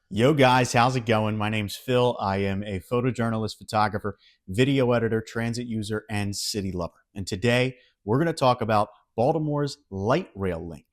Yo, guys, how's it going? My name's Phil. I am a photojournalist, photographer, video editor, transit user, and city lover. And today we're going to talk about Baltimore's light rail link.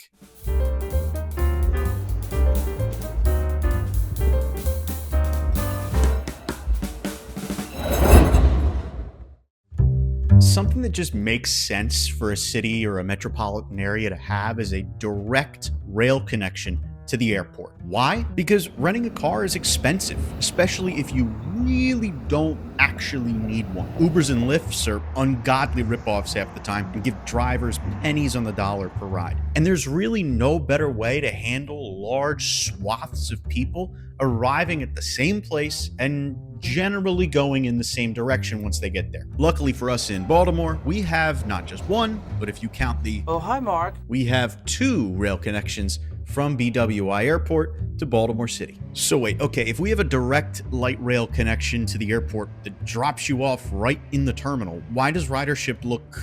Something that just makes sense for a city or a metropolitan area to have is a direct rail connection to the airport. Why? Because renting a car is expensive, especially if you really don't actually need one. Ubers and Lyfts are ungodly ripoffs half the time and give drivers pennies on the dollar per ride. And there's really no better way to handle large swaths of people arriving at the same place and generally going in the same direction once they get there. Luckily for us in Baltimore, we have not just one, but if you count the Oh, hi, Mark. we have two rail connections from BWI Airport to Baltimore City. So wait, okay, if we have a direct light rail connection to the airport that drops you off right in the terminal, why does ridership look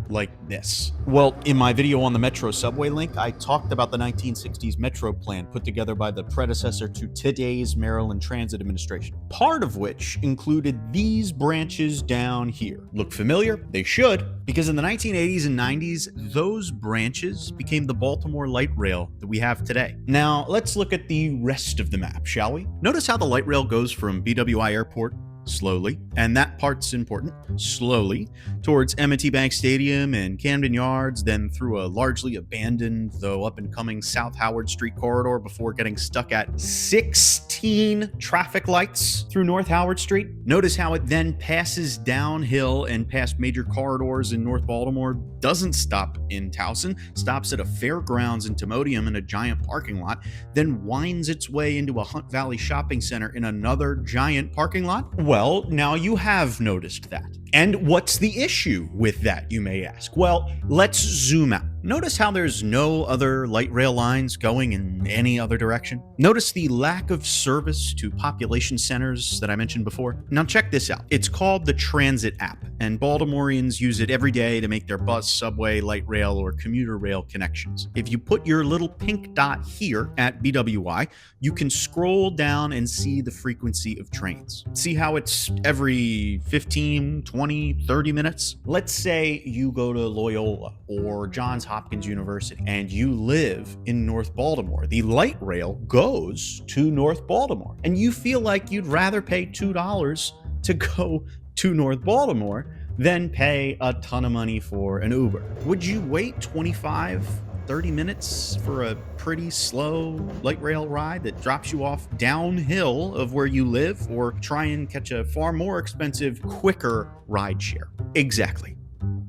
like this? Well, in my video on the Metro subway link, I talked about the 1960s Metro plan put together by the predecessor to today's Maryland Transit Administration, part of which included these branches down here. Look familiar? They should, because in the 1980s and 90s, those branches became the Baltimore light rail that we have today. Now, let's look at the rest of the map, shall we? Notice how the light rail goes from BWI Airport slowly, and that part's important, slowly, towards M&T Bank Stadium and Camden Yards, then through a largely abandoned, though up-and-coming South Howard Street corridor before getting stuck at 16 traffic lights through North Howard Street. Notice how it then passes downhill and past major corridors in North Baltimore, doesn't stop in Towson, stops at a fairgrounds in Timonium in a giant parking lot, then winds its way into a Hunt Valley shopping center in another giant parking lot. Well, now you have noticed that. And what's the issue with that, you may ask? Well, let's zoom out. Notice how there's no other light rail lines going in any other direction. Notice the lack of service to population centers that I mentioned before. Now check this out. It's called the Transit app, and Baltimoreans use it every day to make their bus, subway, light rail, or commuter rail connections. If you put your little pink dot here at BWI, you can scroll down and see the frequency of trains. See how it's every 15, 20, 30 minutes? Let's say you go to Loyola or Johns Hopkins University and you live in North Baltimore. The light rail goes to North Baltimore, and you feel like you'd rather pay $2 to go to North Baltimore than pay a ton of money for an Uber. Would you wait 25, 30 minutes for a pretty slow light rail ride that drops you off downhill of where you live, or try and catch a far more expensive, quicker ride share? Exactly.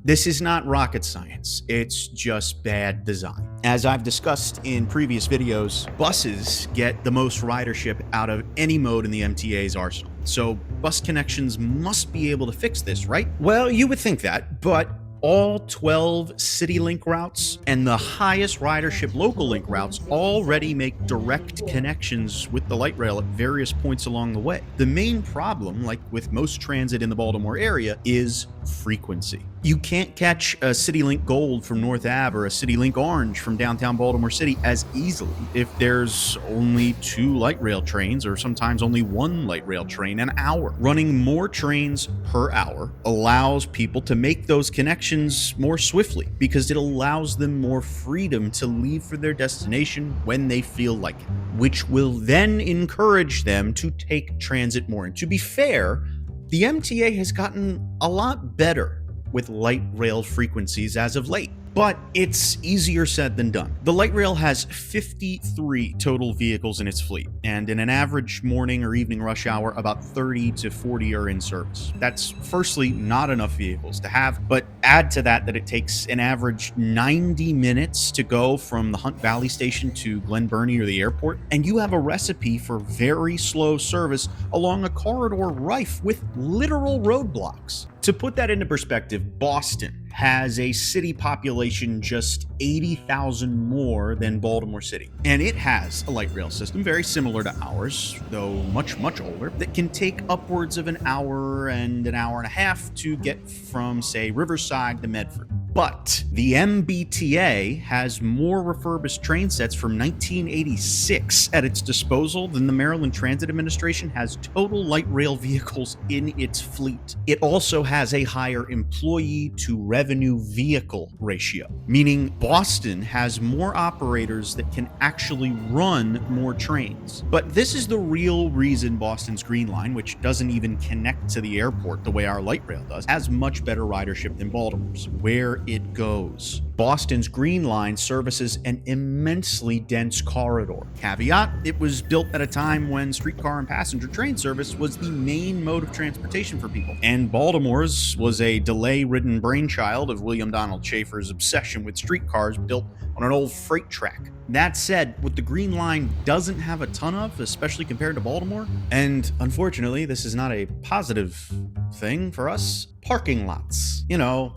This is not rocket science, it's just bad design. As I've discussed in previous videos, buses get the most ridership out of any mode in the MTA's arsenal. So bus connections must be able to fix this, right? Well, you would think that, but all 12 CityLink routes and the highest ridership local link routes already make direct connections with the light rail at various points along the way. The main problem, like with most transit in the Baltimore area, is frequency. You can't catch a CityLink Gold from North Ave or a CityLink Orange from downtown Baltimore City as easily if there's only 2 light rail trains, or sometimes only 1 light rail train an hour. Running more trains per hour allows people to make those connections more swiftly because it allows them more freedom to leave for their destination when they feel like it, which will then encourage them to take transit more. And to be fair, the MTA has gotten a lot better with light rail frequencies as of late, but it's easier said than done. The light rail has 53 total vehicles in its fleet, and in an average morning or evening rush hour, about 30 to 40 are in service. That's firstly not enough vehicles to have, but add to that it takes an average 90 minutes to go from the Hunt Valley station to Glen Burnie or the airport, and you have a recipe for very slow service along a corridor rife with literal roadblocks. To put that into perspective, Boston has a city population just 80,000 more than Baltimore City. And it has a light rail system very similar to ours, though much, much older, that can take upwards of an hour and a half to get from, say, Riverside to Medford. But the MBTA has more refurbished train sets from 1986 at its disposal than the Maryland Transit Administration has total light rail vehicles in its fleet. It also has a higher employee to revenue vehicle ratio, meaning Boston has more operators that can actually run more trains. But this is the real reason Boston's Green Line, which doesn't even connect to the airport the way our light rail does, has much better ridership than Baltimore's. Where it goes. Boston's Green Line services an immensely dense corridor. Caveat, it was built at a time when streetcar and passenger train service was the main mode of transportation for people. And Baltimore's was a delay-ridden brainchild of William Donald Schaefer's obsession with streetcars built on an old freight track. That said, what the Green Line doesn't have a ton of, especially compared to Baltimore, and unfortunately, this is not a positive thing for us, parking lots. You know,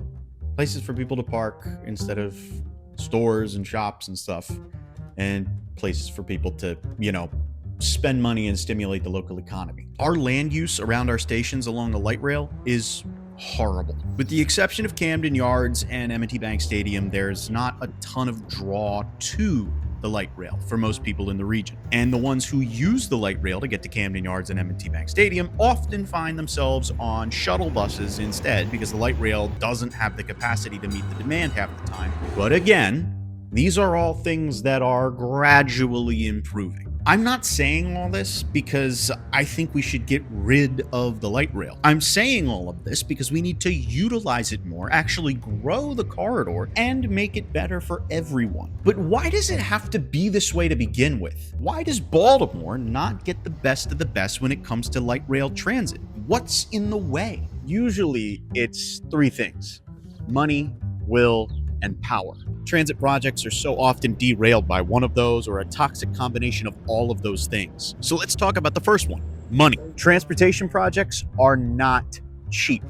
places for people to park instead of stores and shops and stuff, and places for people to, spend money and stimulate the local economy. Our land use around our stations along the light rail is horrible. With the exception of Camden Yards and M&T Bank Stadium, there's not a ton of draw to the light rail for most people in the region. And the ones who use the light rail to get to Camden Yards and M&T Bank Stadium often find themselves on shuttle buses instead because the light rail doesn't have the capacity to meet the demand half the time. But again, these are all things that are gradually improving. I'm not saying all this because I think we should get rid of the light rail. I'm saying all of this because we need to utilize it more, actually grow the corridor, and make it better for everyone. But why does it have to be this way to begin with? Why does Baltimore not get the best of the best when it comes to light rail transit? What's in the way? Usually it's three things: money, will, and power. Transit projects are so often derailed by one of those or a toxic combination of all of those things. So let's talk about the first one: money. Transportation projects are not cheap.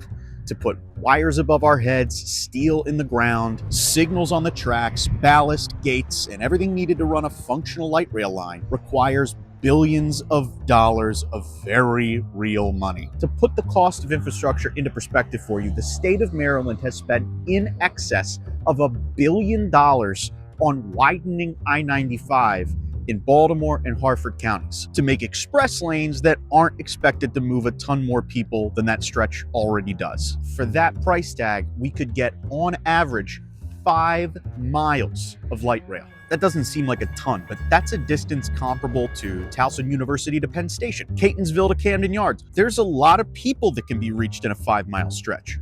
To put wires above our heads, steel in the ground, signals on the tracks, ballast, gates, and everything needed to run a functional light rail line requires billions of dollars of very real money. To put the cost of infrastructure into perspective for you, the state of Maryland has spent in excess of $1 billion on widening I-95 in Baltimore and Harford counties to make express lanes that aren't expected to move a ton more people than that stretch already does. For that price tag, we could get, on average, 5 miles of light rail. That doesn't seem like a ton, but that's a distance comparable to Towson University to Penn Station, Catonsville to Camden Yards. There's a lot of people that can be reached in a 5-mile stretch.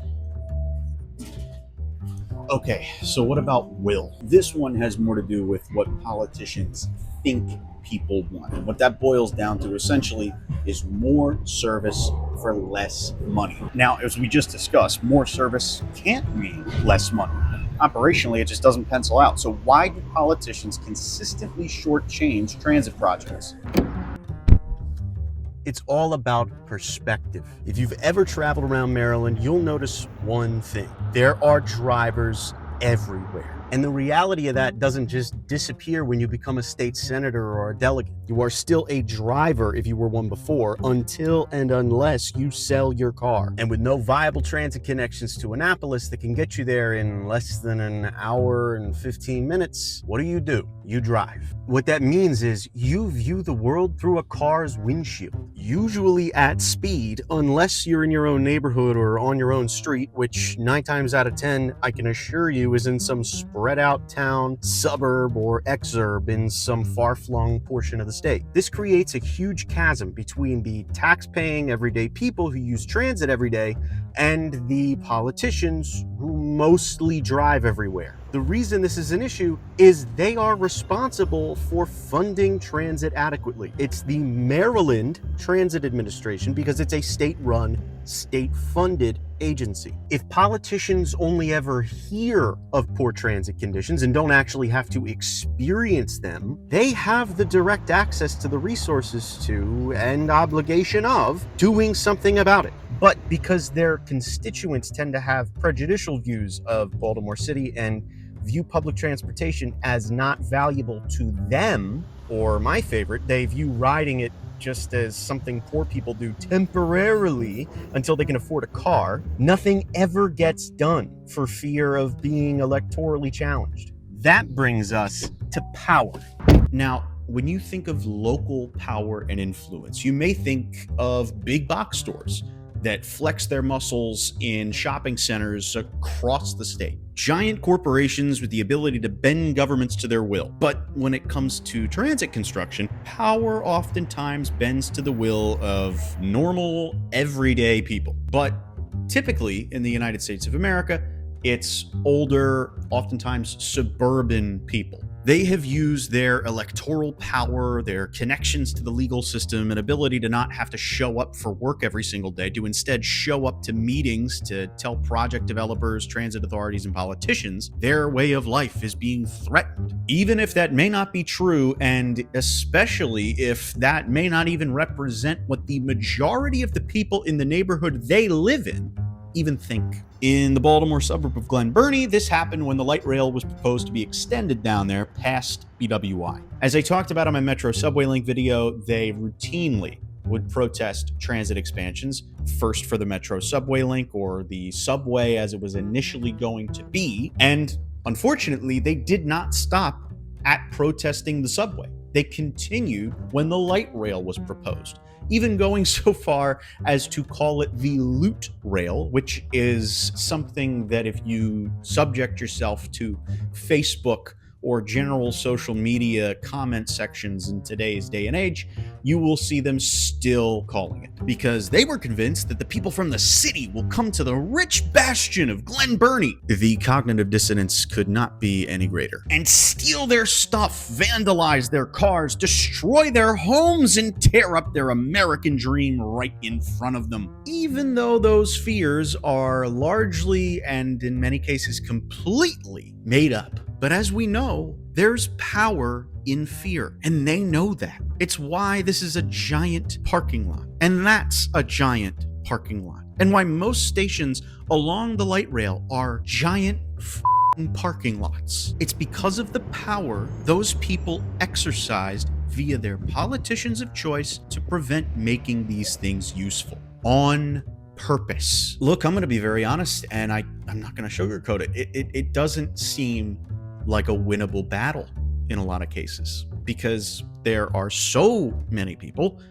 Okay, so what about will? This one has more to do with what politicians think people want. And what that boils down to essentially is more service for less money. Now, as we just discussed, more service can't mean less money. Operationally, it just doesn't pencil out. So why do politicians consistently shortchange transit projects? It's all about perspective. If you've ever traveled around Maryland, you'll notice one thing. There are drivers everywhere. And the reality of that doesn't just disappear when you become a state senator or a delegate. You are still a driver if you were one before, until and unless you sell your car. And with no viable transit connections to Annapolis that can get you there in less than an hour and 15 minutes, what do? You drive. What that means is you view the world through a car's windshield, usually at speed, unless you're in your own neighborhood or on your own street, which 9 times out of 10, I can assure you, is in some spread out town, suburb, or exurb in some far-flung portion of the state. This creates a huge chasm between the tax-paying everyday people who use transit every day and the politicians who mostly drive everywhere. The reason this is an issue is they are responsible for funding transit adequately. It's the Maryland Transit Administration because it's a state-run, state-funded agency. If politicians only ever hear of poor transit conditions and don't actually have to experience them, they have the direct access to the resources to, and obligation of, doing something about it. But because their constituents tend to have prejudicial views of Baltimore City and view public transportation as not valuable to them, or my favorite, they view riding it just as something poor people do temporarily until they can afford a car, nothing ever gets done for fear of being electorally challenged. That brings us to power. Now, when you think of local power and influence, you may think of big box stores that flex their muscles in shopping centers across the state. Giant corporations with the ability to bend governments to their will. But when it comes to transit construction, power oftentimes bends to the will of normal, everyday people. But typically in the United States of America, it's older, oftentimes suburban people. They have used their electoral power, their connections to the legal system, and ability to not have to show up for work every single day, to instead show up to meetings to tell project developers, transit authorities, and politicians their way of life is being threatened. Even if that may not be true, and especially if that may not even represent what the majority of the people in the neighborhood they live in even think. In the Baltimore suburb of Glen Burnie, this happened when the light rail was proposed to be extended down there past BWI. As I talked about on my Metro Subway Link video, they routinely would protest transit expansions, first for the Metro Subway Link, or the subway as it was initially going to be, and unfortunately, they did not stop at protesting the subway. They continued when the light rail was proposed, even going so far as to call it the loot rail, which is something that if you subject yourself to Facebook or general social media comment sections in today's day and age, you will see them still calling it, because they were convinced that the people from the city will come to the rich bastion of Glen Burnie. The cognitive dissonance could not be any greater. And steal their stuff, vandalize their cars, destroy their homes, and tear up their American dream right in front of them. Even though those fears are largely, and in many cases completely, made up. But as we know, there's power in fear, and they know that. It's why this is a giant parking lot, and that's a giant parking lot, and why most stations along the light rail are giant parking lots. It's because of the power those people exercised via their politicians of choice to prevent making these things useful on purpose. Look, I'm going to be very honest, and I'm not going to sugarcoat it. It doesn't seem like a winnable battle in a lot of cases, because there are so many people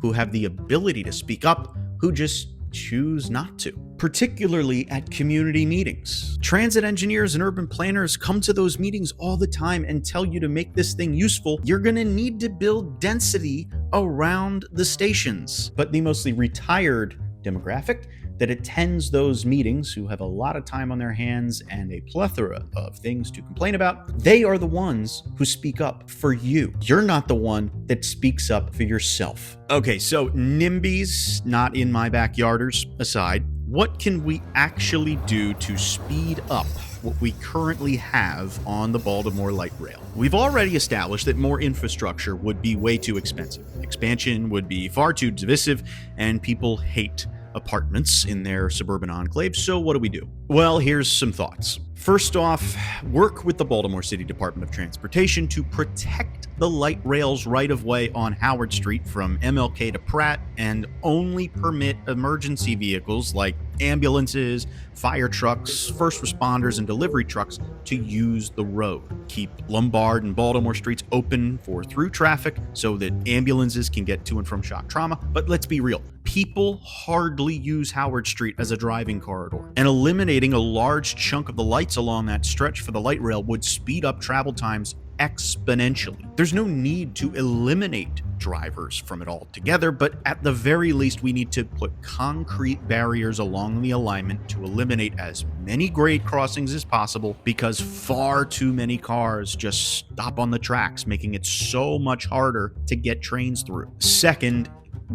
who have the ability to speak up who just choose not to, particularly at community meetings. Transit engineers and urban planners come to those meetings all the time and tell you to make this thing useful, you're going to need to build density around the stations. But the mostly retired demographic that attends those meetings, who have a lot of time on their hands and a plethora of things to complain about, they are the ones who speak up for you. You're not the one that speaks up for yourself. Okay, so NIMBYs, not in my backyarders aside, what can we actually do to speed up what we currently have on the Baltimore light rail? We've already established that more infrastructure would be way too expensive. Expansion would be far too divisive, and people hate apartments in their suburban enclaves. So what do? Well, here's some thoughts. First off, work with the Baltimore City Department of Transportation to protect the light rail's right-of-way on Howard Street from MLK to Pratt, and only permit emergency vehicles like ambulances, fire trucks, first responders, and delivery trucks to use the road. Keep Lombard and Baltimore streets open for through traffic so that ambulances can get to and from shock trauma. But let's be real, people hardly use Howard Street as a driving corridor, and eliminating a large chunk of the lights along that stretch for the light rail would speed up travel times exponentially. There's no need to eliminate drivers from it altogether, but at the very least, we need to put concrete barriers along the alignment to eliminate as many grade crossings as possible, because far too many cars just stop on the tracks, making it so much harder to get trains through. Second,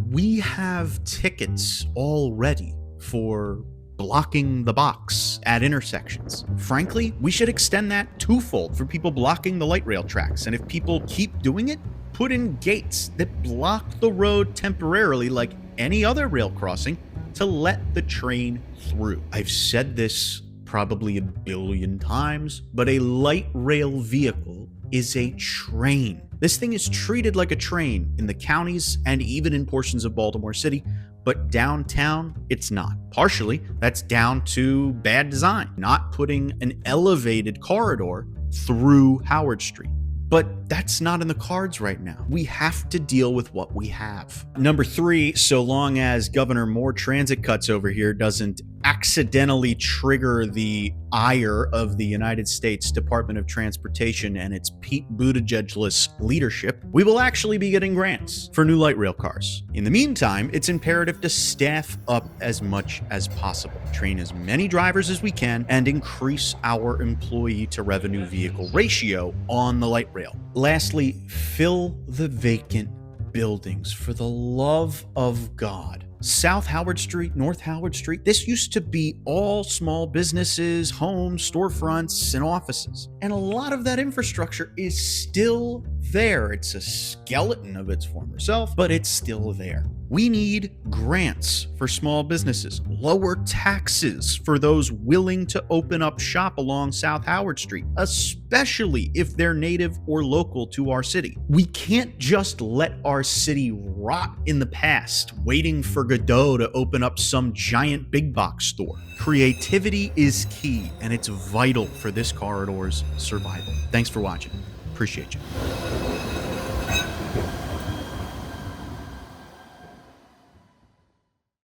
we have tickets already for blocking the box at intersections. Frankly, we should extend that twofold for people blocking the light rail tracks. And if people keep doing it, put in gates that block the road temporarily like any other rail crossing to let the train through. I've said this probably a billion times, but a light rail vehicle is a train. This thing is treated like a train in the counties and even in portions of Baltimore City, but downtown, it's not. Partially, that's down to bad design, not putting an elevated corridor through Howard Street. But that's not in the cards right now. We have to deal with what we have. Number 3, so long as Governor Moore transit cuts over here doesn't accidentally trigger the ire of the United States Department of Transportation and its Pete Buttigieg-less leadership, we will actually be getting grants for new light rail cars. In the meantime, it's imperative to staff up as much as possible, train as many drivers as we can, and increase our employee to revenue vehicle ratio on the light rail. Lastly, fill the vacant buildings for the love of God. South Howard Street, North Howard Street, this used to be all small businesses, homes, storefronts, and offices. And a lot of that infrastructure is still there. It's a skeleton of its former self, but it's still there. We need grants for small businesses, lower taxes for those willing to open up shop along South Howard Street, especially if they're native or local to our city. We can't just let our city rot in the past, waiting for Godot to open up some giant big box store. Creativity is key, and it's vital for this corridor's survival. Thanks for watching. Appreciate you.